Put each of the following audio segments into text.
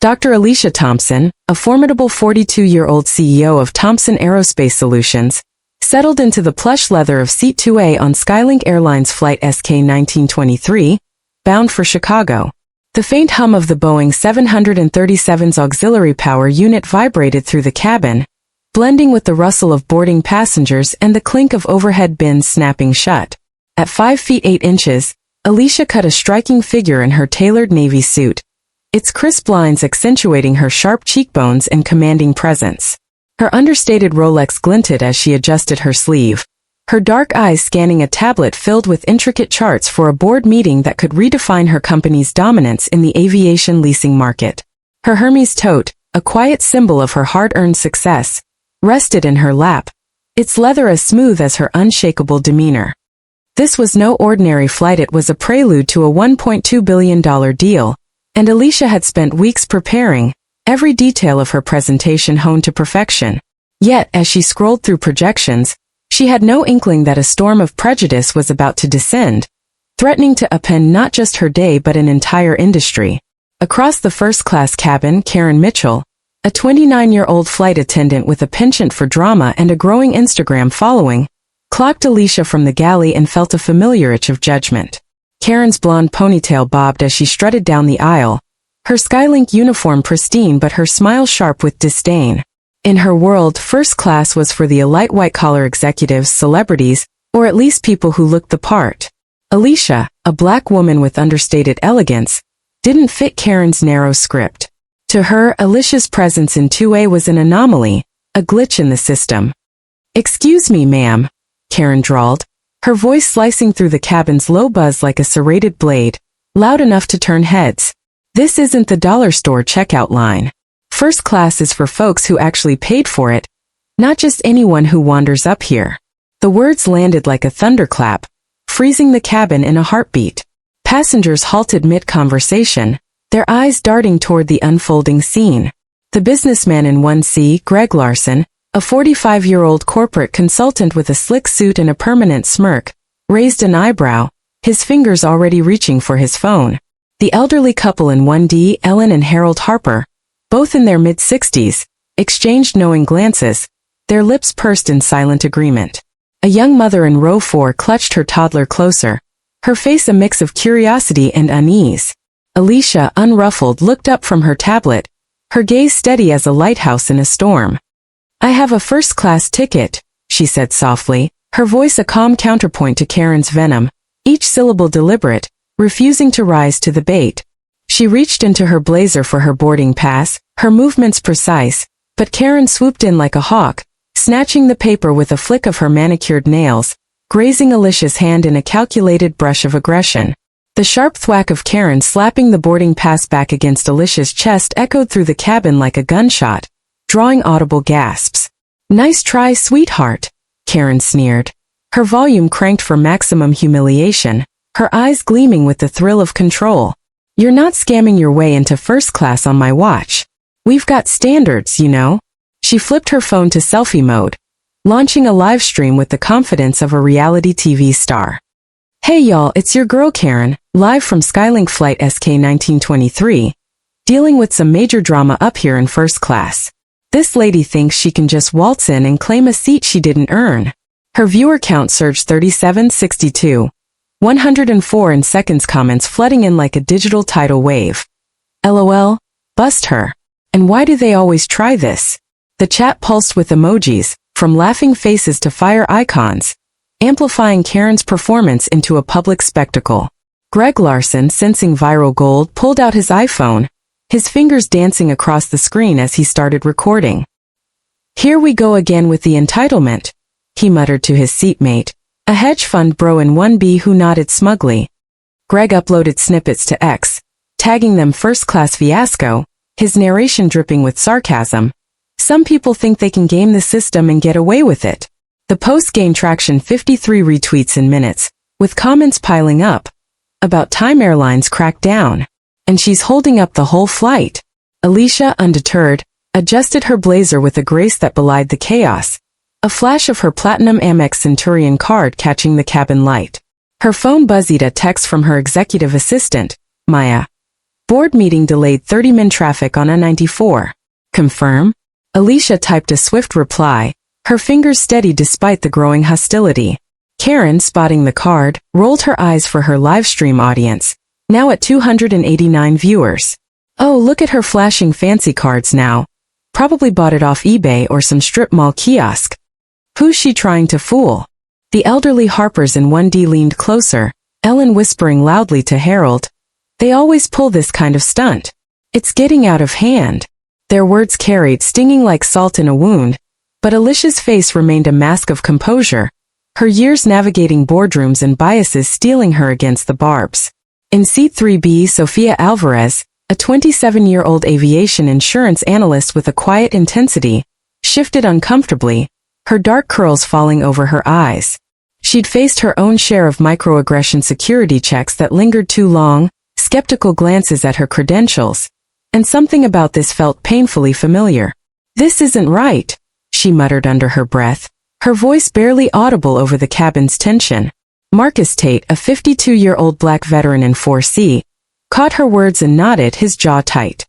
Dr. Alicia Thompson, a formidable 42-year-old CEO of Thompson Aerospace Solutions, settled into the plush leather of Seat 2A on Skylink Airlines Flight SK-1923, bound for Chicago. The faint hum of the Boeing 737's auxiliary power unit vibrated through the cabin, blending with the rustle of boarding passengers and the clink of overhead bins snapping shut. At 5 feet 8 inches, Alicia cut a striking figure in her tailored navy suit, its crisp lines accentuating her sharp cheekbones and commanding presence. Her understated Rolex glinted as she adjusted her sleeve, her dark eyes scanning a tablet filled with intricate charts for a board meeting that could redefine her company's dominance in the aviation leasing market. Her Hermes tote, a quiet symbol of her hard-earned success, rested in her lap, its leather as smooth as her unshakable demeanor. This was no ordinary flight. It was a prelude to a $1.2 billion deal, and Alicia had spent weeks preparing, every detail of her presentation honed to perfection. Yet, as she scrolled through projections, she had no inkling that a storm of prejudice was about to descend, threatening to upend not just her day but an entire industry. Across the first-class cabin, Karen Mitchell, a 29-year-old flight attendant with a penchant for drama and a growing Instagram following, clocked Alicia from the galley and felt a familiar itch of judgment. Karen's blonde ponytail bobbed as she strutted down the aisle, her Skylink uniform pristine but her smile sharp with disdain. In her world, first class was for the elite white-collar executives, celebrities, or at least people who looked the part. Alicia, a black woman with understated elegance, didn't fit Karen's narrow script. To her, Alicia's presence in 2A was an anomaly, a glitch in the system. "Excuse me, ma'am," Karen drawled, her voice slicing through the cabin's low buzz like a serrated blade, loud enough to turn heads. "This isn't the dollar store checkout line. First class is for folks who actually paid for it, not just anyone who wanders up here." The words landed like a thunderclap, freezing the cabin in a heartbeat. Passengers halted mid-conversation, their eyes darting toward the unfolding scene. The businessman in 1C, Greg Larson, a 45-year-old corporate consultant with a slick suit and a permanent smirk, raised an eyebrow, his fingers already reaching for his phone. The elderly couple in 1D, Ellen and Harold Harper, both in their mid-60s, exchanged knowing glances, their lips pursed in silent agreement. A young mother in row 4 clutched her toddler closer, her face a mix of curiosity and unease. Alicia, unruffled, looked up from her tablet, her gaze steady as a lighthouse in a storm. "I have a first-class ticket," she said softly, her voice a calm counterpoint to Karen's venom, each syllable deliberate, refusing to rise to the bait. She reached into her blazer for her boarding pass, her movements precise, but Karen swooped in like a hawk, snatching the paper with a flick of her manicured nails, grazing Alicia's hand in a calculated brush of aggression. The sharp thwack of Karen slapping the boarding pass back against Alicia's chest echoed through the cabin like a gunshot, drawing audible gasps. "Nice try, sweetheart," Karen sneered, her volume cranked for maximum humiliation, her eyes gleaming with the thrill of control. "You're not scamming your way into first class on my watch. We've got standards, you know." She flipped her phone to selfie mode, launching a live stream with the confidence of a reality TV star. "Hey y'all, it's your girl Karen, live from Skylink Flight SK-1923, dealing with some major drama up here in first class. This lady thinks she can just waltz in and claim a seat she didn't earn." Her viewer count surged 3762, 104 in seconds, comments flooding in like a digital tidal wave. "LOL, bust her. And why do they always try this?" The chat pulsed with emojis, from laughing faces to fire icons, amplifying Karen's performance into a public spectacle. Greg Larson, sensing viral gold, pulled out his iPhone, his fingers dancing across the screen as he started recording. "Here we go again with the entitlement," he muttered to his seatmate, a hedge fund bro in 1B who nodded smugly. Greg uploaded snippets to X, tagging them first-class fiasco, his narration dripping with sarcasm. "Some people think they can game the system and get away with it." The post gained traction, 53 retweets in minutes, with comments piling up. About time airlines cracked down. And she's holding up the whole flight. Alicia, undeterred, adjusted her blazer with a grace that belied the chaos, a flash of her platinum Amex Centurion card catching the cabin light. Her phone buzzed, a text from her executive assistant, Maya. Board meeting delayed 30-min traffic on A94. Confirm? Alicia typed a swift reply, her fingers steady despite the growing hostility. Karen, spotting the card, rolled her eyes for her livestream audience, now at 289 viewers. Oh, look at her flashing fancy cards now. Probably bought it off eBay or some strip mall kiosk. Who's she trying to fool? The elderly Harpers in 1D leaned closer, Ellen whispering loudly to Harold. They always pull this kind of stunt. It's getting out of hand. Their words carried, stinging like salt in a wound, but Alicia's face remained a mask of composure, her years navigating boardrooms and biases steeling her against the barbs. In seat 3B, Sofia Alvarez, a 27-year-old aviation insurance analyst with a quiet intensity, shifted uncomfortably, her dark curls falling over her eyes. She'd faced her own share of microaggression security checks that lingered too long, skeptical glances at her credentials, and something about this felt painfully familiar. This isn't right, she muttered under her breath, her voice barely audible over the cabin's tension. Marcus Tate, a 52-year-old black veteran in 4C, caught her words and nodded, his jaw tight.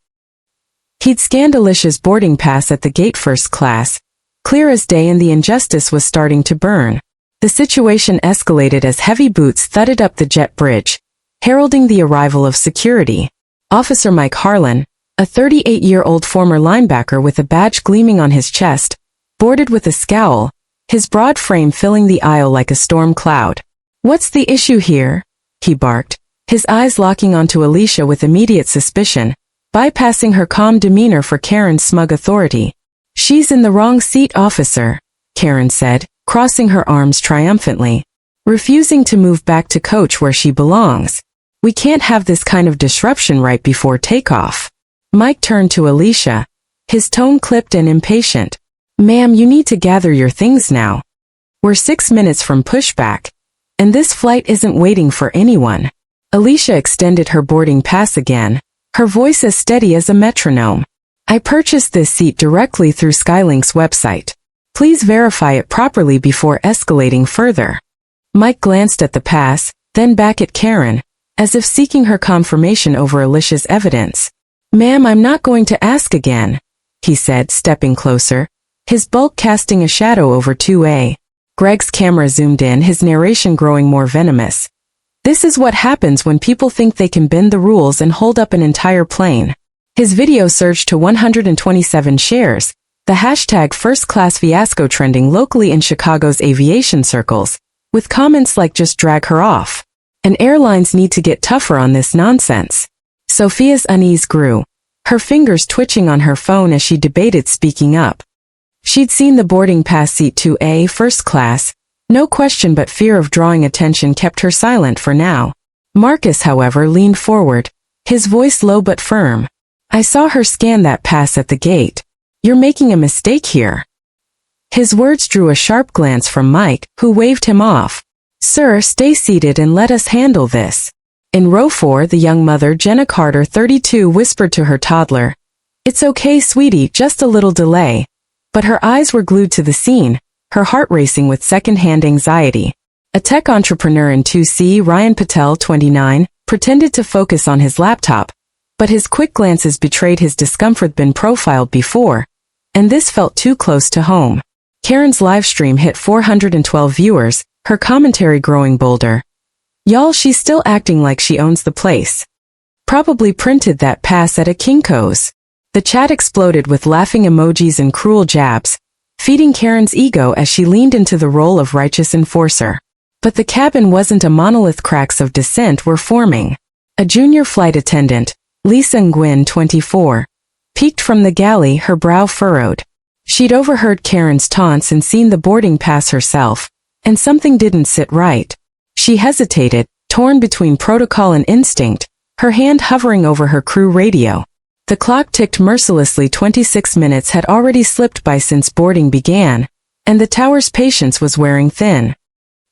He'd scanned Alicia's boarding pass at the gate first class, clear as day, and the injustice was starting to burn. The situation escalated as heavy boots thudded up the jet bridge, heralding the arrival of security. Officer Mike Harlan, a 38-year-old former linebacker with a badge gleaming on his chest, boarded with a scowl, his broad frame filling the aisle like a storm cloud. "What's the issue here?" he barked, his eyes locking onto Alicia with immediate suspicion, bypassing her calm demeanor for Karen's smug authority. "She's in the wrong seat, officer," Karen said, crossing her arms triumphantly, refusing to move back to coach where she belongs. "We can't have this kind of disruption right before takeoff." Mike turned to Alicia, his tone clipped and impatient. "Ma'am, you need to gather your things now. We're 6 minutes from pushback, and this flight isn't waiting for anyone." Alicia extended her boarding pass again, her voice as steady as a metronome. "I purchased this seat directly through Skylink's website. Please verify it properly before escalating further." Mike glanced at the pass, then back at Karen, as if seeking her confirmation over Alicia's evidence. "Ma'am, I'm not going to ask again," he said, stepping closer, his bulk casting a shadow over 2A. Greg's camera zoomed in, his narration growing more venomous. "This is what happens when people think they can bend the rules and hold up an entire plane." His video surged to 127 shares, the hashtag first-class fiasco trending locally in Chicago's aviation circles, with comments like "just drag her off," and "airlines need to get tougher on this nonsense." Sophia's unease grew, her fingers twitching on her phone as she debated speaking up. She'd seen the boarding pass seat 2A first class, no question, but fear of drawing attention kept her silent for now. Marcus, however, leaned forward, his voice low but firm. "I saw her scan that pass at the gate. You're making a mistake here." His words drew a sharp glance from Mike, who waved him off. "Sir, stay seated and let us handle this." In row 4, the young mother, Jenna Carter, 32, whispered to her toddler, "It's okay, sweetie, just a little delay." But her eyes were glued to the scene, her heart racing with second-hand anxiety. A tech entrepreneur in 2C, Ryan Patel, 29, pretended to focus on his laptop, but his quick glances betrayed his discomfort. Been profiled before, and this felt too close to home. Karen's livestream hit 412 viewers, her commentary growing bolder. "Y'all, she's still acting like she owns the place. Probably printed that pass at a Kinko's." The chat exploded with laughing emojis and cruel jabs, feeding Karen's ego as she leaned into the role of righteous enforcer. But the cabin wasn't a monolith, cracks of dissent were forming. A junior flight attendant, Lisa Nguyen, 24, peeked from the galley, her brow furrowed. She'd overheard Karen's taunts and seen the boarding pass herself, and something didn't sit right. She hesitated, torn between protocol and instinct, her hand hovering over her crew radio. The clock ticked mercilessly. 26 minutes had already slipped by since boarding began, and the tower's patience was wearing thin.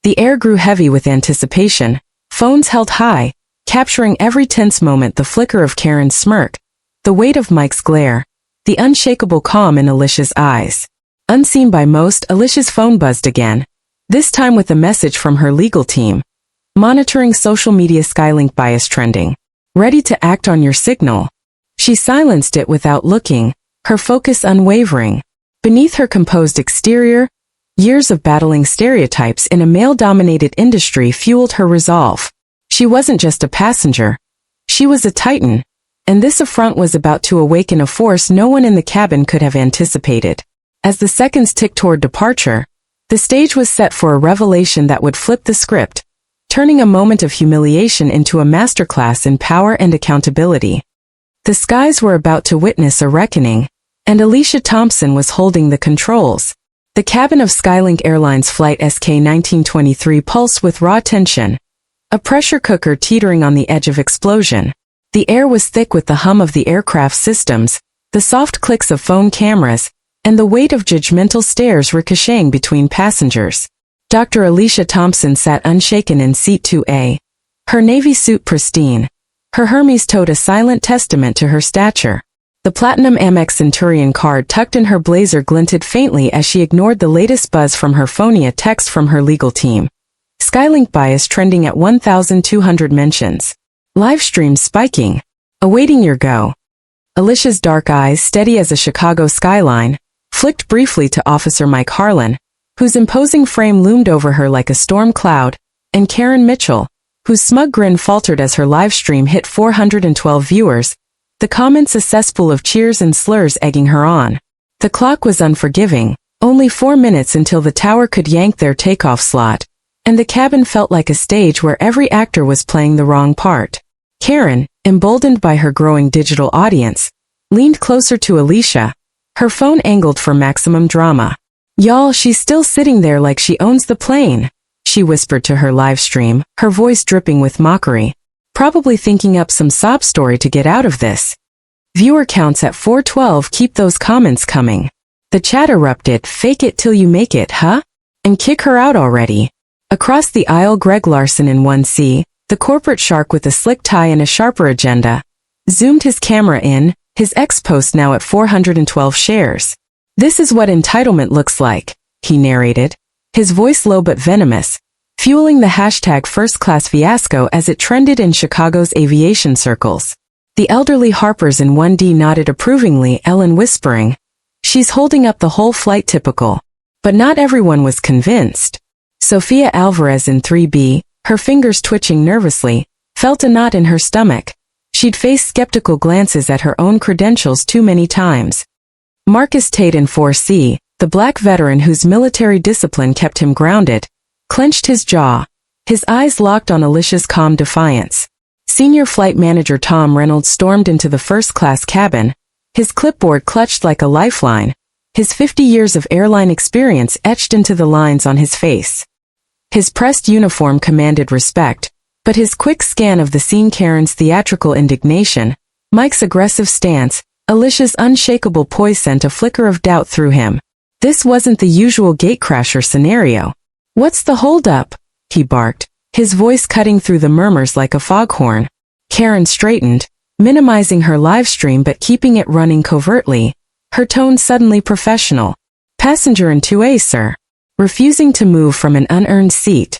The air grew heavy with anticipation, phones held high, capturing every tense moment, the flicker of Karen's smirk, the weight of Mike's glare, the unshakable calm in Alicia's eyes. Unseen by most, Alicia's phone buzzed again, this time with a message from her legal team. Monitoring social media, Skylink bias trending. ready to act on your signal. She silenced it without looking, her focus unwavering. Beneath her composed exterior, years of battling stereotypes in a male-dominated industry fueled her resolve. She wasn't just a passenger. She was a titan, and this affront was about to awaken a force no one in the cabin could have anticipated. As the seconds ticked toward departure, the stage was set for a revelation that would flip the script, turning a moment of humiliation into a masterclass in power and accountability. The skies were about to witness a reckoning, and Alicia Thompson was holding the controls. The cabin of Skylink Airlines Flight SK-1923 pulsed with raw tension, a pressure cooker teetering on the edge of explosion. The air was thick with the hum of the aircraft systems, the soft clicks of phone cameras, and the weight of judgmental stares ricocheting between passengers. Dr. Alicia Thompson sat unshaken in seat 2A, her navy suit pristine. Her Hermes tote a silent testament to her stature. The platinum Amex Centurion card tucked in her blazer glinted faintly as she ignored the latest buzz from her phone, a text from her legal team. Skylink bias trending at 1,200 mentions. Live stream spiking. Awaiting your go. Alicia's dark eyes, steady as a Chicago skyline, flicked briefly to Officer Mike Harlan, whose imposing frame loomed over her like a storm cloud, and Karen Mitchell, whose smug grin faltered as her live stream hit 412 viewers, the comments a cesspool of cheers and slurs egging her on. The clock was unforgiving, only 4 minutes until the tower could yank their takeoff slot, and the cabin felt like a stage where every actor was playing the wrong part. Karen, emboldened by her growing digital audience, leaned closer to Alicia, her phone angled for maximum drama. "Y'all, she's still sitting there like she owns the plane," she whispered to her live stream, her voice dripping with mockery. "Probably thinking up some sob story to get out of this. Viewer counts at 412, keep those comments coming." The chat erupted, "Fake it till you make it, huh? And kick her out already." Across the aisle, Greg Larson in 1C, the corporate shark with a slick tie and a sharper agenda, zoomed his camera in, his X post now at 412 shares. "This is what entitlement looks like," he narrated, his voice low but venomous, fueling the hashtag first-class fiasco as it trended in Chicago's aviation circles. The elderly Harpers in 1D nodded approvingly, Ellen whispering, "She's holding up the whole flight, typical." But not everyone was convinced. Sophia Alvarez in 3B, her fingers twitching nervously, felt a knot in her stomach. She'd faced skeptical glances at her own credentials too many times. Marcus Tate in 4C, the black veteran whose military discipline kept him grounded, clenched his jaw, his eyes locked on Alicia's calm defiance. Senior Flight Manager Tom Reynolds stormed into the first-class cabin, his clipboard clutched like a lifeline, his 50 years of airline experience etched into the lines on his face. His pressed uniform commanded respect, but his quick scan of the scene, Karen's theatrical indignation, Mike's aggressive stance, Alicia's unshakable poise sent a flicker of doubt through him. This wasn't the usual gatecrasher scenario. "What's the holdup?" he barked, his voice cutting through the murmurs like a foghorn. Karen straightened, minimizing her live stream but keeping it running covertly, her tone suddenly professional. "Passenger in 2A, sir. Refusing to move from an unearned seat.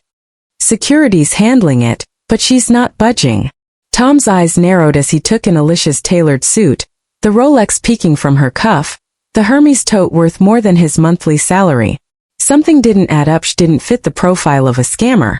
Security's handling it, but she's not budging." Tom's eyes narrowed as he took in Alicia's tailored suit, the Rolex peeking from her cuff, the Hermes tote worth more than his monthly salary. Something didn't add up. She didn't fit the profile of a scammer.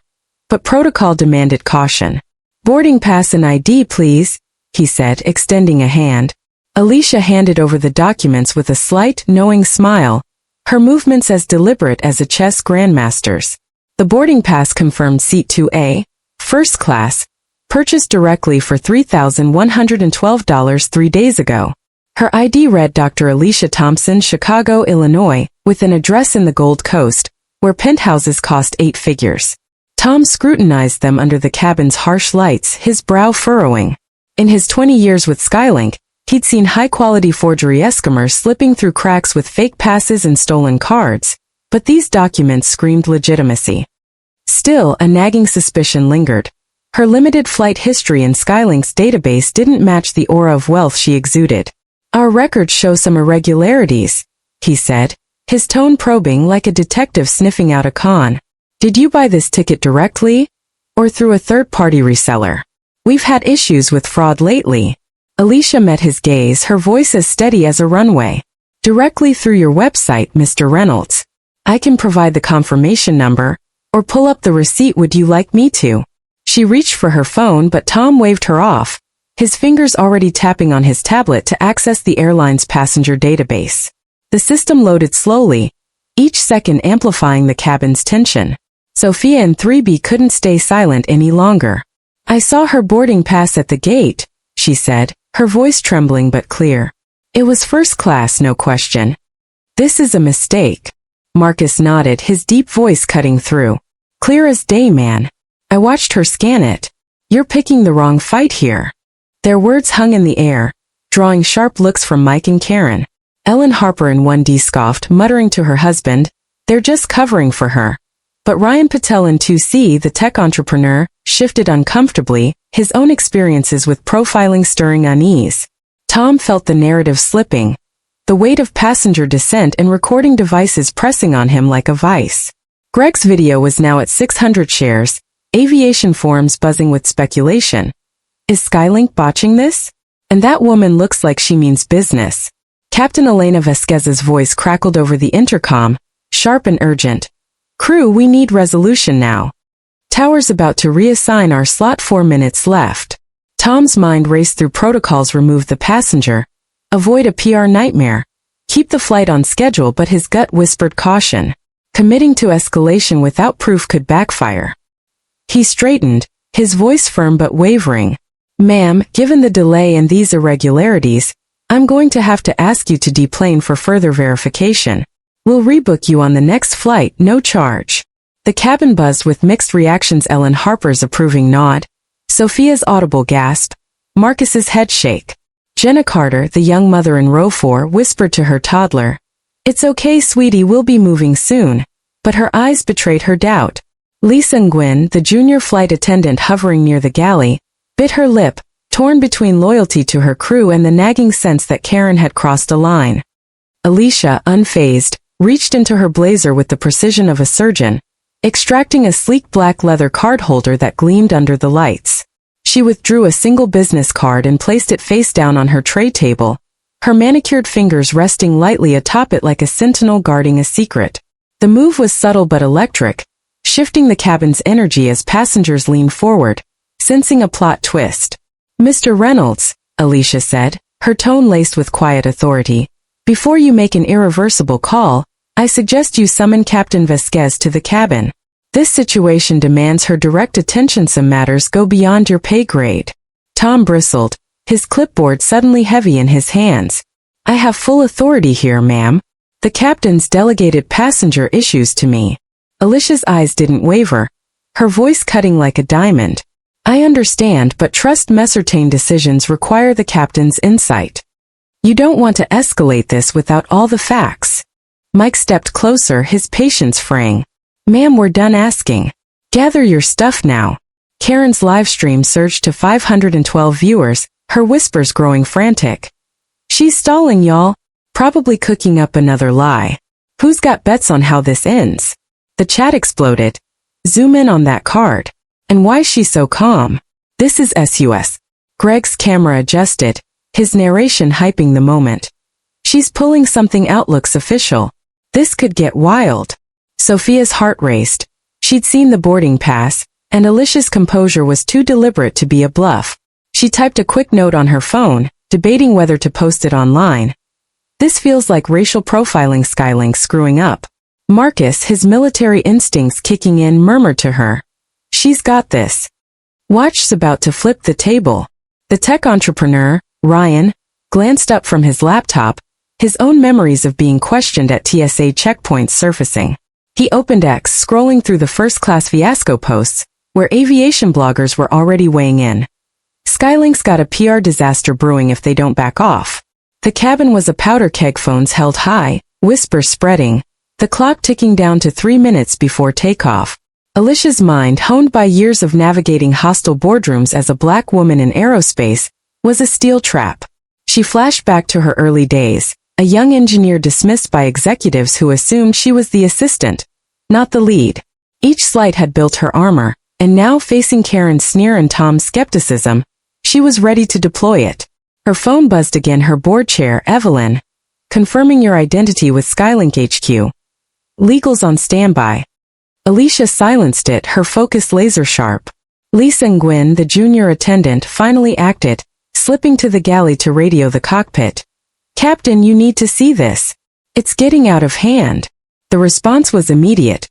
But protocol demanded caution. "Boarding pass and ID, please," he said, extending a hand. Alicia handed over the documents with a slight, knowing smile, her movements as deliberate as a chess grandmaster's. The boarding pass confirmed seat 2A, first class, purchased directly for $3,112 3 days ago. Her ID read Dr. Alicia Thompson, Chicago, Illinois, with an address in the Gold Coast, where penthouses cost 8 figures. Tom scrutinized them under the cabin's harsh lights, his brow furrowing. In his 20 years with Skylink, he'd seen high-quality forgery scammers slipping through cracks with fake passes and stolen cards, but these documents screamed legitimacy. Still, a nagging suspicion lingered. Her limited flight history in Skylink's database didn't match the aura of wealth she exuded. "Our records show some irregularities," he said, his tone probing like a detective sniffing out a con. "Did you buy this ticket directly? Or through a third-party reseller?" We've had issues with fraud lately. Alicia met his gaze, her voice as steady as a runway. Directly through your website, Mr. Reynolds. I can provide the confirmation number, or pull up the receipt. Would you like me to? She reached for her phone, but Tom waved her off, his fingers already tapping on his tablet to access the airline's passenger database. The system loaded slowly, each second amplifying the cabin's tension. Sophia and 3B couldn't stay silent any longer. I saw her boarding pass at the gate, she said, her voice trembling but clear. It was first class, no question. This is a mistake. Marcus nodded, his deep voice cutting through. Clear as day, man. I watched her scan it. You're picking the wrong fight here. Their words hung in the air, drawing sharp looks from Mike and Karen. Ellen Harper in 1D scoffed, muttering to her husband, they're just covering for her. But Ryan Patel in 2C, the tech entrepreneur, shifted uncomfortably, his own experiences with profiling stirring unease. Tom felt the narrative slipping, the weight of passenger dissent and recording devices pressing on him like a vice. Greg's video was now at 600 shares, aviation forums buzzing with speculation. Is Skylink botching this? And that woman looks like she means business. Captain Elena Vasquez's voice crackled over the intercom, sharp and urgent. Crew, we need resolution now. Tower's about to reassign our slot, 4 minutes left. Tom's mind raced through protocols. Remove the passenger. Avoid a PR nightmare. Keep the flight on schedule, but his gut whispered caution. Committing to escalation without proof could backfire. He straightened, his voice firm but wavering. Ma'am, given the delay and these irregularities, I'm going to have to ask you to deplane for further verification. We'll rebook you on the next flight, no charge. The cabin buzzed with mixed reactions. Ellen Harper's approving nod, Sophia's audible gasp, Marcus's head shake. Jenna Carter, the young mother in row 4, whispered to her toddler, It's okay, sweetie, we'll be moving soon. But her eyes betrayed her doubt. Lisa Nguyen, the junior flight attendant hovering near the galley, bit her lip, torn between loyalty to her crew and the nagging sense that Karen had crossed a line. Alicia, unfazed, reached into her blazer with the precision of a surgeon, extracting a sleek black leather card holder that gleamed under the lights. She withdrew a single business card and placed it face down on her tray table, her manicured fingers resting lightly atop it like a sentinel guarding a secret. The move was subtle but electric, shifting the cabin's energy as passengers leaned forward, sensing a plot twist. Mr. Reynolds, Alicia said, her tone laced with quiet authority, before you make an irreversible call, I suggest you summon Captain Vasquez to the cabin. This situation demands her direct attention. Some matters go beyond your pay grade. Tom bristled, his clipboard suddenly heavy in his hands. I have full authority here, ma'am. The captain's delegated passenger issues to me. Alicia's eyes didn't waver, her voice cutting like a diamond. I understand, but trust me, certain decisions require the captain's insight. You don't want to escalate this without all the facts. Mike stepped closer, his patience fraying. Ma'am, we're done asking. Gather your stuff now. Karen's live stream surged to 512 viewers, her whispers growing frantic. She's stalling, y'all. Probably cooking up another lie. Who's got bets on how this ends? The chat exploded. Zoom in on that card. And why's she so calm? This is SUS. Greg's camera adjusted, his narration hyping the moment. She's pulling something out, looks official. This could get wild. Sophia's heart raced. She'd seen the boarding pass, and Alicia's composure was too deliberate to be a bluff. She typed a quick note on her phone, debating whether to post it online. This feels like racial profiling. Skylink screwing up. Marcus, his military instincts kicking in, murmured to her. She's got this. Watch's about to flip the table. The tech entrepreneur, Ryan, glanced up from his laptop, his own memories of being questioned at TSA checkpoints surfacing. He opened X, scrolling through the first-class fiasco posts, where aviation bloggers were already weighing in. Skylink's got a PR disaster brewing if they don't back off. The cabin was a powder keg, phones held high, whispers spreading, the clock ticking down to 3 minutes before takeoff. Alicia's mind, honed by years of navigating hostile boardrooms as a black woman in aerospace, was a steel trap. She flashed back to her early days, a young engineer dismissed by executives who assumed she was the assistant, not the lead. Each slight had built her armor, And now, facing Karen's sneer and Tom's skepticism, she was ready to deploy it. Her phone buzzed again. Her board chair, Evelyn. Confirming your identity with Skylink HQ. Legal's on standby. Alicia silenced it, her focus laser sharp. Lisa and Gwen, the junior attendant, finally acted, slipping to the galley to radio the cockpit. Captain, you need to see this. It's getting out of hand. The response was immediate.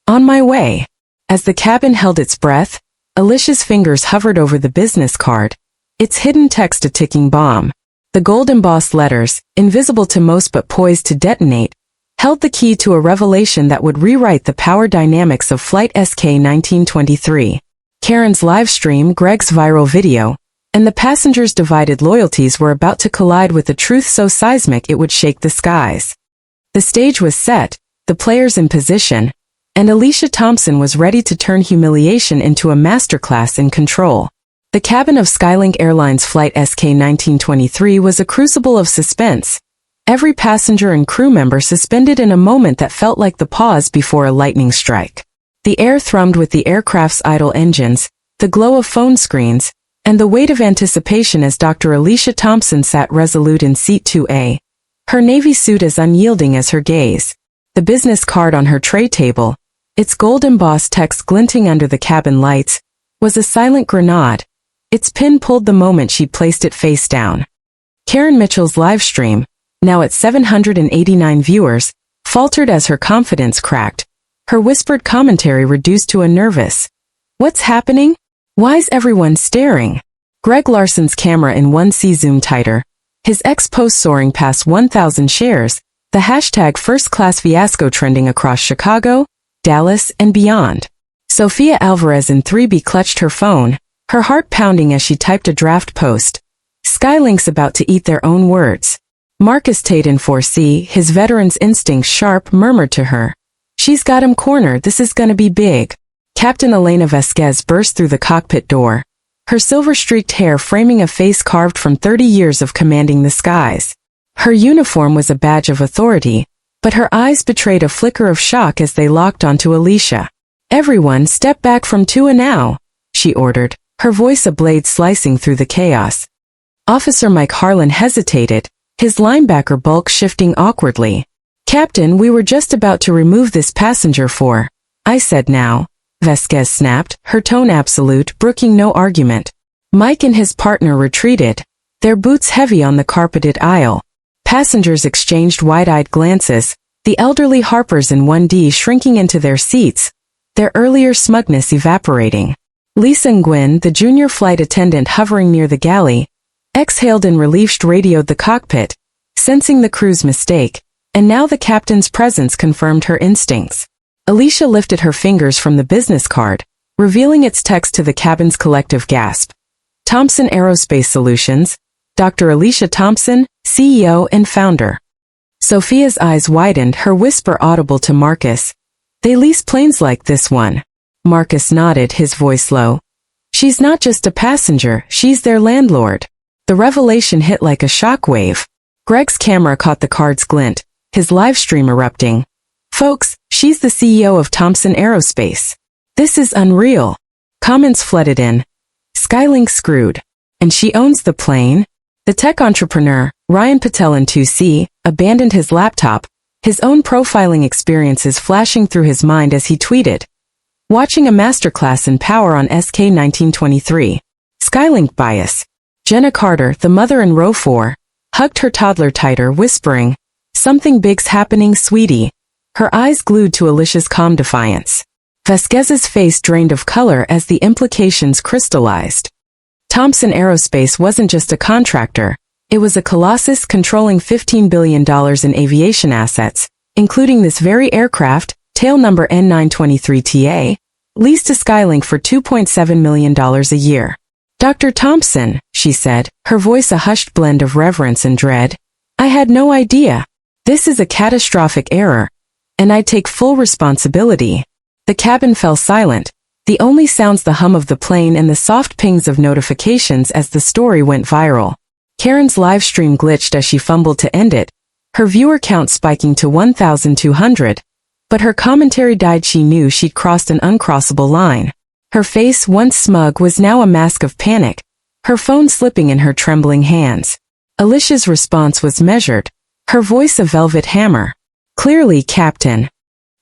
On my way. As the cabin held its breath, Alicia's fingers hovered over the business card. Its hidden text a ticking bomb. The gold embossed letters, invisible to most but poised to detonate, held the key to a revelation that would rewrite the power dynamics of Flight SK-1923. Karen's live stream, Greg's viral video, and the passengers' divided loyalties were about to collide with a truth so seismic it would shake the skies. The stage was set, the players in position, and Alicia Thompson was ready to turn humiliation into a masterclass in control. The cabin of Skylink Airlines Flight SK-1923 was a crucible of suspense. Every passenger and crew member suspended in a moment that felt like the pause before a lightning strike. The air thrummed with the aircraft's idle engines, the glow of phone screens, and the weight of anticipation as Dr. Alicia Thompson sat resolute in seat 2A, her navy suit as unyielding as her gaze. The business card on her tray table, its gold-embossed text glinting under the cabin lights, was a silent grenade. Its pin pulled the moment she placed it face down. Karen Mitchell's live stream, now at 789 viewers, faltered as her confidence cracked, her whispered commentary reduced to a nervous, "What's happening? Why's everyone staring?" Greg Larson's camera in 1C zoomed tighter, his ex-post soaring past 1,000 shares, the hashtag first-class fiasco trending across Chicago, Dallas, and beyond. Sophia Alvarez in 3B clutched her phone, her heart pounding as she typed a draft post. Skylink's about to eat their own words. Marcus Tate in 4C, his veteran's instincts sharp, murmured to her, "She's got him cornered, this is gonna be big." Captain Elena Vasquez burst through the cockpit door, her silver-streaked hair framing a face carved from 30 years of commanding the skies. Her uniform was a badge of authority, but her eyes betrayed a flicker of shock as they locked onto Alicia. "Everyone step back from 2A now," she ordered, her voice a blade slicing through the chaos. Officer Mike Harlan hesitated, his linebacker bulk shifting awkwardly. "Captain, we were just about to remove this passenger for..." "I said now," Vasquez snapped, her tone absolute, brooking no argument. Mike and his partner retreated, their boots heavy on the carpeted aisle. Passengers exchanged wide-eyed glances, the elderly Harpers in 1D shrinking into their seats, their earlier smugness evaporating. Lisa and Gwen, the junior flight attendant hovering near the galley, exhaled in relief, radioed the cockpit, sensing the crew's mistake, and now the captain's presence confirmed her instincts. Alicia lifted her fingers from the business card, revealing its text to the cabin's collective gasp. Thompson Aerospace Solutions, Dr. Alicia Thompson, CEO and founder. Sophia's eyes widened, her whisper audible to Marcus. "They lease planes like this one." Marcus nodded, his voice low. "She's not just a passenger, she's their landlord." The revelation hit like a shockwave. Greg's camera caught the card's glint, his live stream erupting. "Folks, she's the CEO of Thompson Aerospace. This is unreal." Comments flooded in. "Skylink screwed. And she owns the plane?" The tech entrepreneur, Ryan Patel in 2C, abandoned his laptop, his own profiling experiences flashing through his mind as he tweeted, "Watching a masterclass in power on SK-1923. Skylink bias." Jenna Carter, the mother in row 4, hugged her toddler tighter, whispering, "Something big's happening, sweetie." Her eyes glued to Alicia's calm defiance. Vasquez's face drained of color as the implications crystallized. Thompson Aerospace wasn't just a contractor, it was a colossus controlling $15 billion in aviation assets, including this very aircraft, tail number N923TA, leased to Skylink for $2.7 million a year. "Dr. Thompson," she said, her voice a hushed blend of reverence and dread, "I had no idea. This is a catastrophic error, and I take full responsibility." The cabin fell silent, the only sounds the hum of the plane and the soft pings of notifications as the story went viral. Karen's live stream glitched as she fumbled to end it, her viewer count spiking to 1,200, but her commentary died. She knew she'd crossed an uncrossable line. Her face, once smug, was now a mask of panic, her phone slipping in her trembling hands. Alicia's response was measured, her voice a velvet hammer. Clearly, Captain.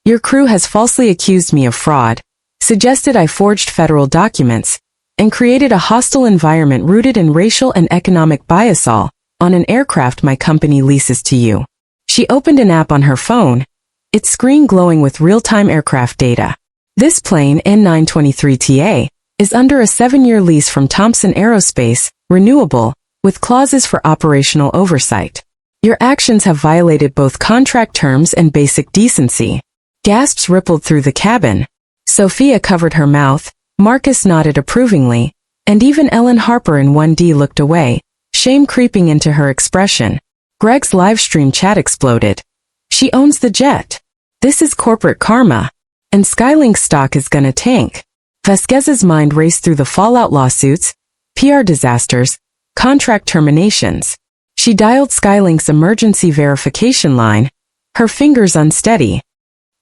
Your crew has falsely accused me of fraud, suggested I forged federal documents, and created a hostile environment rooted in racial and economic bias all on an aircraft my company leases to you. She opened an app on her phone, its screen glowing with real-time aircraft data. This plane, N923TA, is under a 7-year lease from Thompson Aerospace, renewable, with clauses for operational oversight. Your actions have violated both contract terms and basic decency. Gasps rippled through the cabin. Sophia covered her mouth, Marcus nodded approvingly, and even Ellen Harper in 1D looked away, shame creeping into her expression. Greg's livestream chat exploded. She owns the jet. This is corporate karma. And Skylink stock is gonna tank. Vasquez's mind raced through the fallout lawsuits, PR disasters, contract terminations. She dialed Skylink's emergency verification line, her fingers unsteady.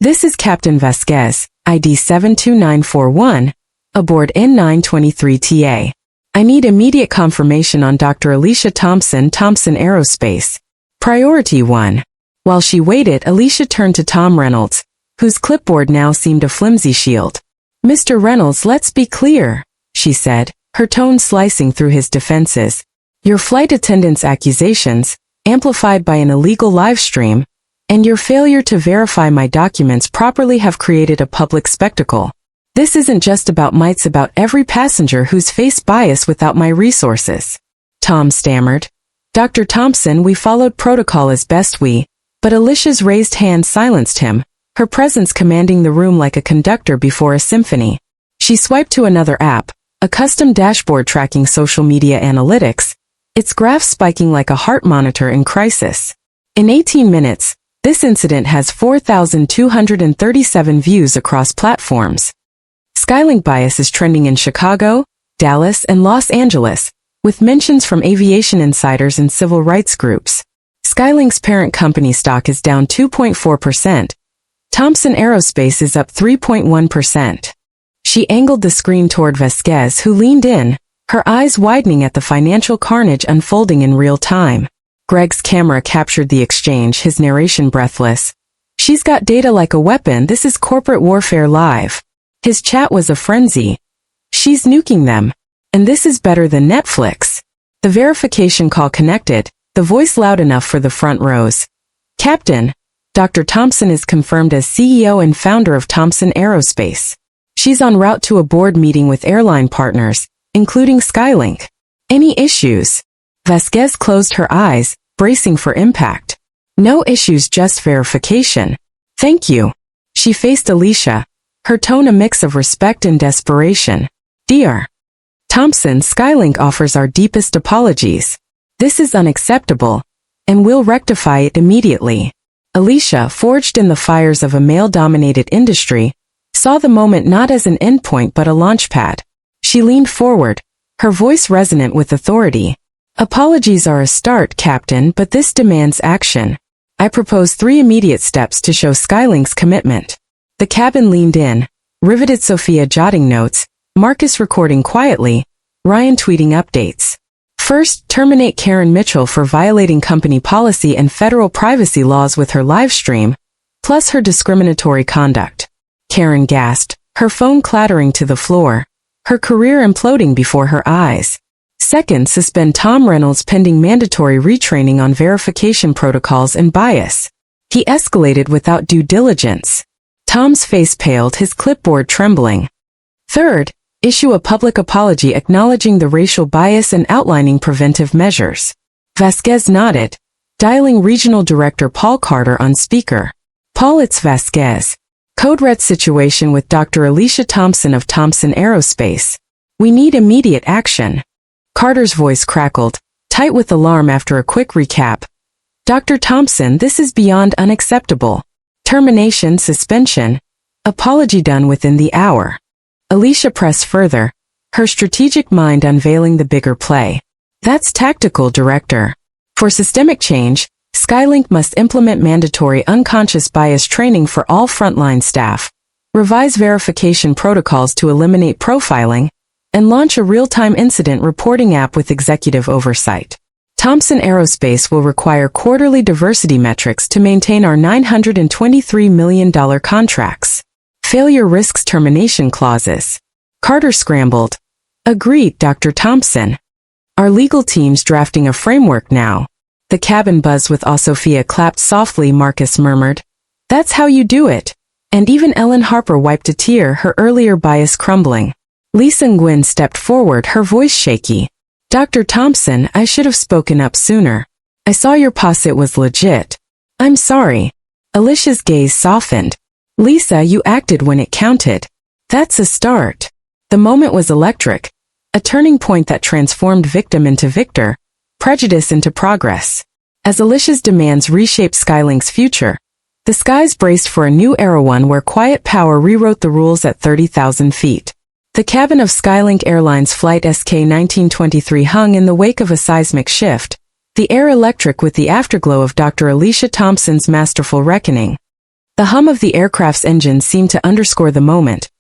This is Captain Vasquez, ID 72941, aboard N923TA. I need immediate confirmation on Dr. Alicia Thompson, Thompson Aerospace. Priority 1. While she waited, Alicia turned to Tom Reynolds, whose clipboard now seemed a flimsy shield. Mr. Reynolds, let's be clear, she said, her tone slicing through his defenses. Your flight attendant's accusations, amplified by an illegal live stream, and your failure to verify my documents properly have created a public spectacle. This isn't just about me, it's about every passenger who's faced bias without my resources. Tom stammered. Dr. Thompson, we followed protocol as best we, but Alicia's raised hand silenced him, her presence commanding the room like a conductor before a symphony. She swiped to another app, a custom dashboard tracking social media analytics, its graphs spiking like a heart monitor in crisis. In 18 minutes, this incident has 4,237 views across platforms. Skylink bias is trending in Chicago, Dallas, and Los Angeles, with mentions from aviation insiders and civil rights groups. Skylink's parent company stock is down 2.4%. Thompson Aerospace is up 3.1%. She angled the screen toward Vasquez, who leaned in, her eyes widening at the financial carnage unfolding in real time. Greg's camera captured the exchange, his narration breathless. She's got data like a weapon, this is corporate warfare live. His chat was a frenzy. She's nuking them. And this is better than Netflix. The verification call connected, the voice loud enough for the front rows. Captain, Dr. Thompson is confirmed as CEO and founder of Thompson Aerospace. She's en route to a board meeting with airline partners, including Skylink. Any issues? Vasquez closed her eyes, bracing for impact. No issues, just verification. Thank you. She faced Alicia, her tone a mix of respect and desperation. Dear Thompson, Skylink offers our deepest apologies. This is unacceptable, and we'll rectify it immediately. Alicia, forged in the fires of a male-dominated industry, saw the moment not as an endpoint but a launchpad. She leaned forward, her voice resonant with authority. Apologies are a start, Captain, but this demands action. I propose 3 immediate steps to show Skylink's commitment. The cabin leaned in, riveted, Sophia jotting notes, Marcus recording quietly, Ryan tweeting updates. First, terminate Karen Mitchell for violating company policy and federal privacy laws with her live stream, plus her discriminatory conduct. Karen gasped, her phone clattering to the floor, her career imploding before her eyes. Second, suspend Tom Reynolds pending mandatory retraining on verification protocols and bias. He escalated without due diligence. Tom's face paled, his clipboard trembling. Third, issue a public apology acknowledging the racial bias and outlining preventive measures. Vasquez nodded, dialing Regional Director Paul Carter on speaker. Paul, it's Vasquez. Code red situation with Dr. Alicia Thompson of Thompson Aerospace. We need immediate action. Carter's voice crackled, tight with alarm after a quick recap. Dr. Thompson, this is beyond unacceptable. Termination, suspension. Apology done within the hour. Alicia pressed further, her strategic mind unveiling the bigger play. That's tactical, Director. For systemic change, Skylink must implement mandatory unconscious bias training for all frontline staff. revise verification protocols to eliminate profiling, and launch a real-time incident reporting app with executive oversight. Thompson Aerospace will require quarterly diversity metrics to maintain our $923 million contracts. Failure risks termination clauses. Carter scrambled. Agreed, Dr. Thompson. Our legal team's drafting a framework now. The cabin buzzed with Sophia clapped softly. Marcus murmured. That's how you do it. And even Ellen Harper wiped a tear, her earlier bias crumbling. Lisa Nguyen stepped forward, her voice shaky. Dr. Thompson, I should have spoken up sooner. I saw your posit was legit. I'm sorry. Alicia's gaze softened. Lisa, you acted when it counted. That's a start. The moment was electric. A turning point that transformed victim into victor, prejudice into progress. As Alicia's demands reshaped Skylink's future, the skies braced for a new era, one where quiet power rewrote the rules at 30,000 feet. The cabin of Skylink Airlines Flight SK-1923 hung in the wake of a seismic shift, the air electric with the afterglow of Dr. Alicia Thompson's masterful reckoning. The hum of the aircraft's engine seemed to underscore the moment,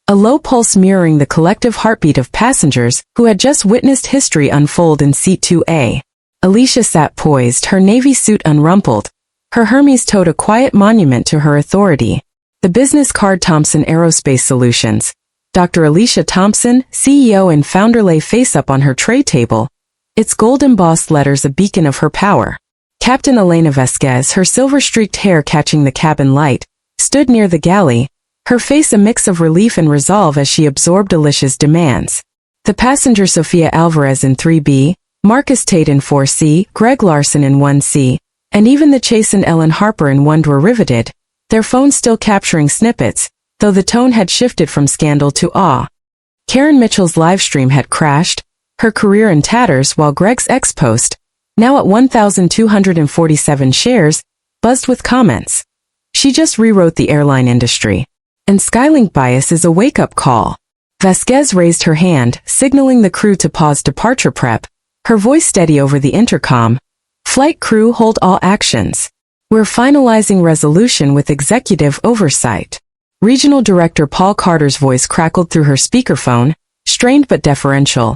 a low pulse mirroring the collective heartbeat of passengers who had just witnessed history unfold in Seat 2A. Alicia sat poised, her navy suit unrumpled. Her Hermes toed a quiet monument to her authority. The business card Thompson Aerospace Solutions. Dr. Alicia Thompson, CEO and founder, lay face up on her tray table, its gold-embossed letters a beacon of her power. Captain Elena Vasquez, her silver-streaked hair catching the cabin light, stood near the galley, her face a mix of relief and resolve as she absorbed Alicia's demands. The passenger Sofia Alvarez in 3B, Marcus Tate in 4C, Greg Larson in 1C, and even the chastened Ellen Harper in 1D were riveted, their phones still capturing snippets, though the tone had shifted from scandal to awe. Karen Mitchell's livestream had crashed, her career in tatters, while Greg's ex-post, now at 1,247 shares, buzzed with comments. She just rewrote the airline industry. And Skylink bias is a wake-up call. Vasquez raised her hand, signaling the crew to pause departure prep, her voice steady over the intercom. Flight crew, hold all actions. We're finalizing resolution with executive oversight. Regional Director Paul Carter's voice crackled through her speakerphone, strained but deferential.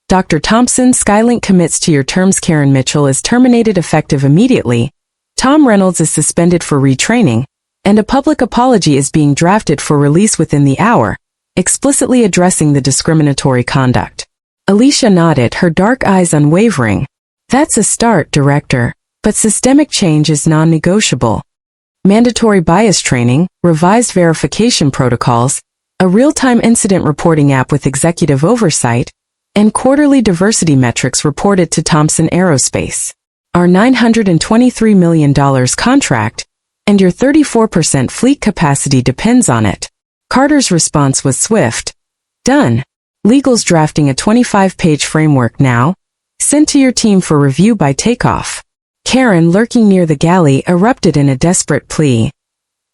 Dr. Thompson, Skylink commits to your terms. Karen Mitchell is terminated effective immediately. Tom Reynolds is suspended for retraining, and a public apology is being drafted for release within the hour, explicitly addressing the discriminatory conduct. Alicia nodded, her dark eyes unwavering. That's a start, Director, but systemic change is non-negotiable. Mandatory bias training, revised verification protocols, a real-time incident reporting app with executive oversight, and quarterly diversity metrics reported to Thompson Aerospace. Our $923 million contract, and your 34% fleet capacity depends on it. Carter's response was swift. Done. Legal's drafting a 25-page framework now. Sent to your team for review by takeoff. Karen, lurking near the galley, erupted in a desperate plea.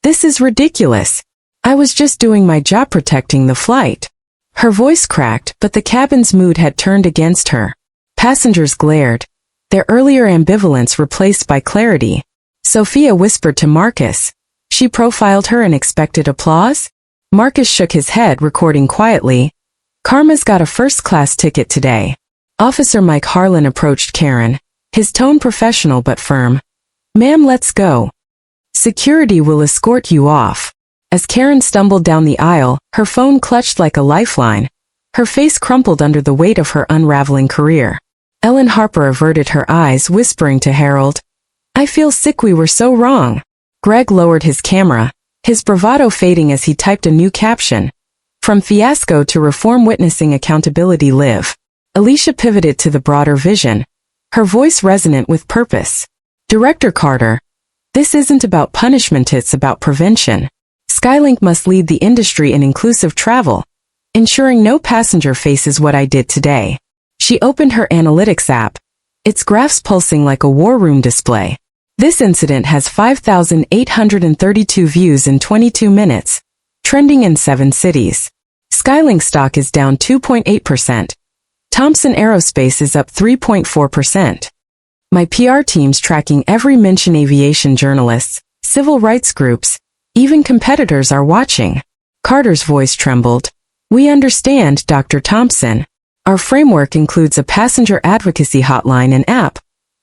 This is ridiculous. I was just doing my job, protecting the flight. Her voice cracked, but the cabin's mood had turned against her. Passengers glared, their earlier ambivalence replaced by clarity. Sophia whispered to Marcus. She profiled her and expected applause? Marcus shook his head, recording quietly. Karma's got a first-class ticket today. Officer Mike Harlan approached Karen, his tone professional but firm. Ma'am, let's go. Security will escort you off. As Karen stumbled down the aisle, her phone clutched like a lifeline. Her face crumpled under the weight of her unraveling career. Ellen Harper averted her eyes, whispering to Harold, I feel sick, we were so wrong. Greg lowered his camera, his bravado fading as he typed a new caption. From fiasco to reform, witnessing accountability live. Alicia pivoted to the broader vision, her voice resonant with purpose. Director Carter, this isn't about punishment, it's about prevention. Skylink must lead the industry in inclusive travel, ensuring no passenger faces what I did today. She opened her analytics app, its graphs pulsing like a war room display. This incident has 5,832 views in 22 minutes, trending in 7 cities. Skylink stock is down 2.8%. Thompson Aerospace is up 3.4%. My PR team's tracking every mention. Aviation journalists, civil rights groups, even competitors are watching. Carter's voice trembled. We understand, Dr. Thompson. Our framework includes a passenger advocacy hotline and app,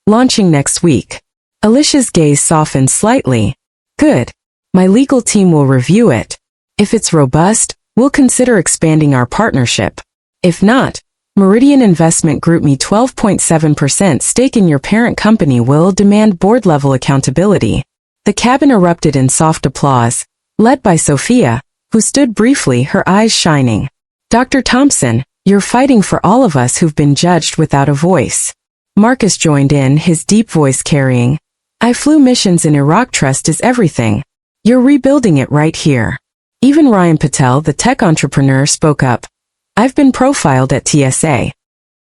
launching next week. Alicia's gaze softened slightly. Good. My legal team will review it. If it's robust, we'll consider expanding our partnership. If not, Meridian Investment Group me 12.7% stake in your parent company will demand board-level accountability. The cabin erupted in soft applause, led by Sophia, who stood briefly, her eyes shining. Dr. Thompson, you're fighting for all of us who've been judged without a voice. Marcus joined in, his deep voice carrying. I flew missions in Iraq. Trust is everything. You're rebuilding it right here. Even Ryan Patel, the tech entrepreneur, spoke up. I've been profiled at TSA.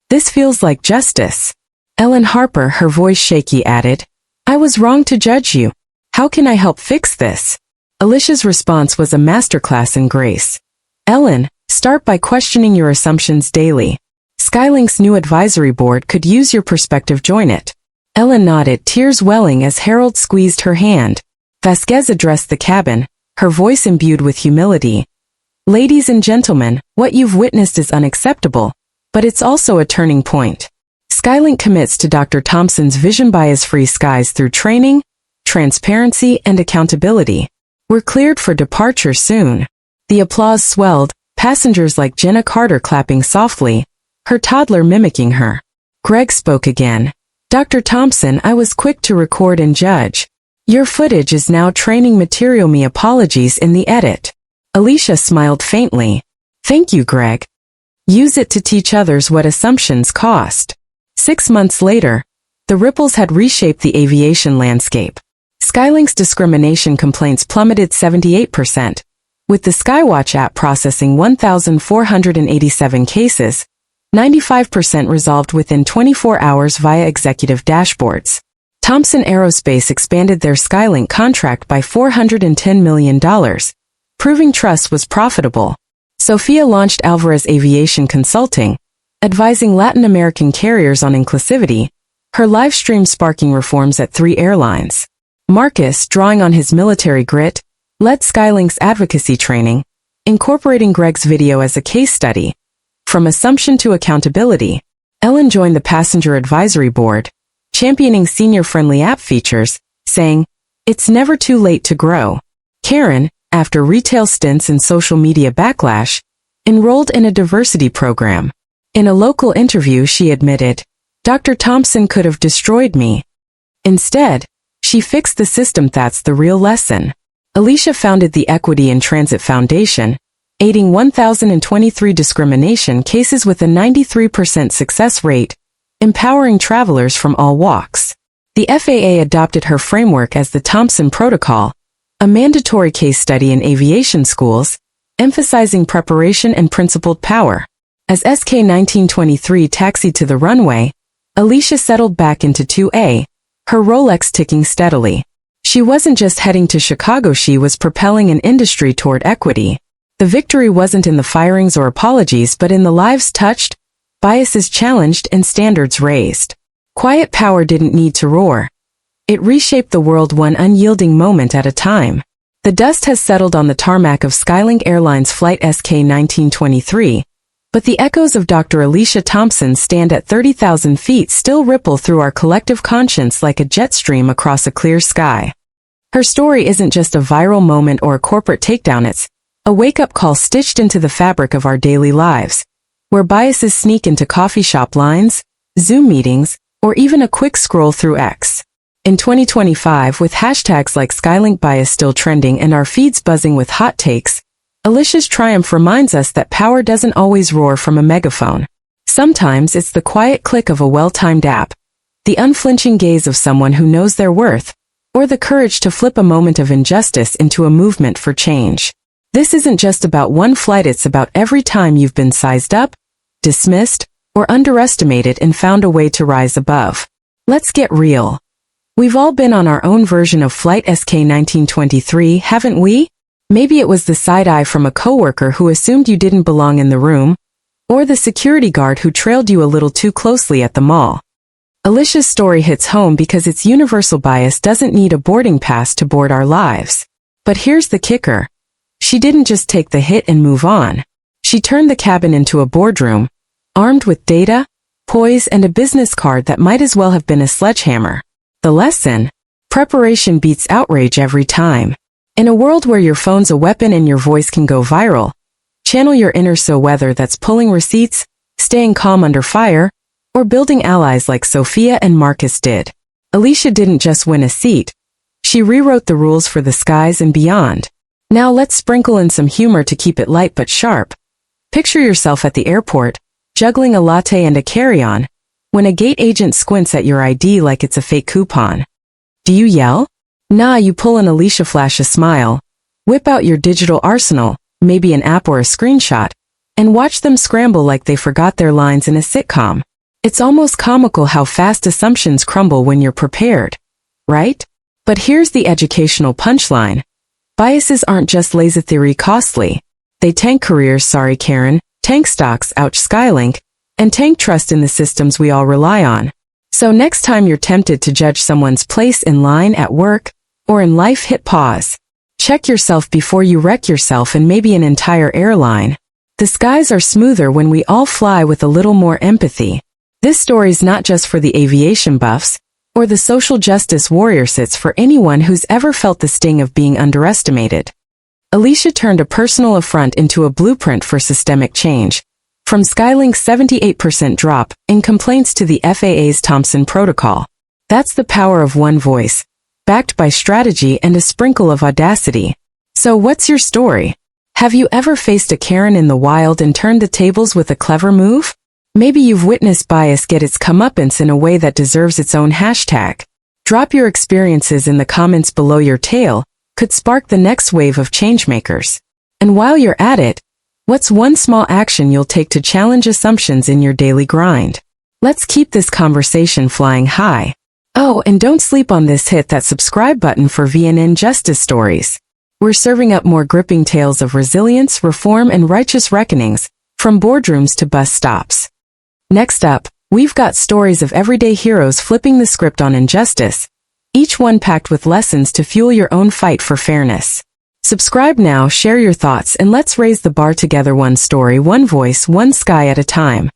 This feels like justice. Ellen Harper, her voice shaky, added, I was wrong to judge you. How can I help fix this? Alicia's response was a masterclass in grace. Ellen, start by questioning your assumptions daily. Skylink's new advisory board could use your perspective. Join it. Ellen nodded, tears welling as Harold squeezed her hand. Vasquez addressed the cabin, her voice imbued with humility. Ladies and gentlemen, what you've witnessed is unacceptable, but it's also a turning point. Skylink commits to Dr. Thompson's vision: bias-free skies through training, transparency, and accountability. We're cleared for departure soon. The applause swelled, passengers like Jenna Carter clapping softly, her toddler mimicking her. Greg spoke again. Dr. Thompson, I was quick to record and judge. Your footage is now training material. Me apologies in the edit. Alicia smiled faintly. Thank you, Greg. Use it to teach others what assumptions cost. 6 months later, the ripples had reshaped the aviation landscape. Skylink's discrimination complaints plummeted 78%, with the Skywatch app processing 1,487 cases, 95% resolved within 24 hours via executive dashboards. Thompson Aerospace expanded their Skylink contract by $410 million, proving trust was profitable. Sophia launched Alvarez Aviation Consulting, advising Latin American carriers on inclusivity, her live stream sparking reforms at 3 airlines. Marcus, drawing on his military grit, led Skylink's advocacy training, incorporating Greg's video as a case study. From assumption to accountability, Ellen joined the passenger advisory board, championing senior-friendly app features, saying, it's never too late to grow. Karen, after retail stints and social media backlash, enrolled in a diversity program. In a local interview, she admitted, Dr. Thompson could have destroyed me. Instead, she fixed the system. That's the real lesson. Alicia founded the Equity in Transit Foundation, aiding 1,023 discrimination cases with a 93% success rate, empowering travelers from all walks. The FAA adopted her framework as the Thompson Protocol, a mandatory case study in aviation schools, emphasizing preparation and principled power. As SK-1923 taxied to the runway, Alicia settled back into 2A, her Rolex ticking steadily. She wasn't just heading to Chicago, she was propelling an industry toward equity. The victory wasn't in the firings or apologies, but in the lives touched, biases challenged, and standards raised. Quiet power didn't need to roar. It reshaped the world one unyielding moment at a time. The dust has settled on the tarmac of Skylink Airlines Flight SK-1923, but the echoes of Dr. Alicia Thompson's stand at 30,000 feet still ripple through our collective conscience like a jet stream across a clear sky. Her story isn't just a viral moment or a corporate takedown, it's a wake-up call stitched into the fabric of our daily lives, where biases sneak into coffee shop lines, Zoom meetings, or even a quick scroll through X. In 2025, with hashtags like Skylink bias still trending and our feeds buzzing with hot takes, Alicia's triumph reminds us that power doesn't always roar from a megaphone. Sometimes it's the quiet click of a well-timed app, the unflinching gaze of someone who knows their worth, or the courage to flip a moment of injustice into a movement for change. This isn't just about one flight, it's about every time you've been sized up, dismissed, or underestimated and found a way to rise above. Let's get real. We've all been on our own version of Flight SK-1923, haven't we? Maybe it was the side-eye from a coworker who assumed you didn't belong in the room, or the security guard who trailed you a little too closely at the mall. Alicia's story hits home because its universal bias doesn't need a boarding pass to board our lives. But here's the kicker. She didn't just take the hit and move on. She turned the cabin into a boardroom, armed with data, poise, and a business card that might as well have been a sledgehammer. The lesson? Preparation beats outrage every time. In a world where your phone's a weapon and your voice can go viral, channel your inner so whether that's pulling receipts, staying calm under fire, or building allies like Sophia and Marcus did. Alicia didn't just win a seat. She rewrote the rules for the skies and beyond. Now let's sprinkle in some humor to keep it light but sharp. Picture yourself at the airport, juggling a latte and a carry-on, when a gate agent squints at your ID like it's a fake coupon. Do you yell? Nah, you pull an Alicia flash a smile, whip out your digital arsenal, maybe an app or a screenshot, and watch them scramble like they forgot their lines in a sitcom. It's almost comical how fast assumptions crumble when you're prepared, right? But here's the educational punchline. Biases aren't just lazy theory costly. They tank careers, sorry Karen, tank stocks, ouch Skylink, and tank trust in the systems we all rely on. So next time you're tempted to judge someone's place in line at work or in life, hit pause. Check yourself before you wreck yourself and maybe an entire airline. The skies are smoother when we all fly with a little more empathy. This story's not just for the aviation buffs or the social justice warriors, it's for anyone who's ever felt the sting of being underestimated. Alicia turned a personal affront into a blueprint for systemic change. From Skylink's 78% drop in complaints to the FAA's Thompson Protocol. That's the power of one voice, backed by strategy and a sprinkle of audacity. So what's your story? Have you ever faced a Karen in the wild and turned the tables with a clever move? Maybe you've witnessed bias get its comeuppance in a way that deserves its own hashtag. Drop your experiences in the comments below. Your tale could spark the next wave of changemakers. And while you're at it, what's one small action you'll take to challenge assumptions in your daily grind? Let's keep this conversation flying high. Oh, and don't sleep on this. Hit that subscribe button for VNN Justice Stories. We're serving up more gripping tales of resilience, reform, and righteous reckonings, from boardrooms to bus stops. Next up, we've got stories of everyday heroes flipping the script on injustice, each one packed with lessons to fuel your own fight for fairness. Subscribe now, share your thoughts, and let's raise the bar together, one story, one voice, one sky at a time.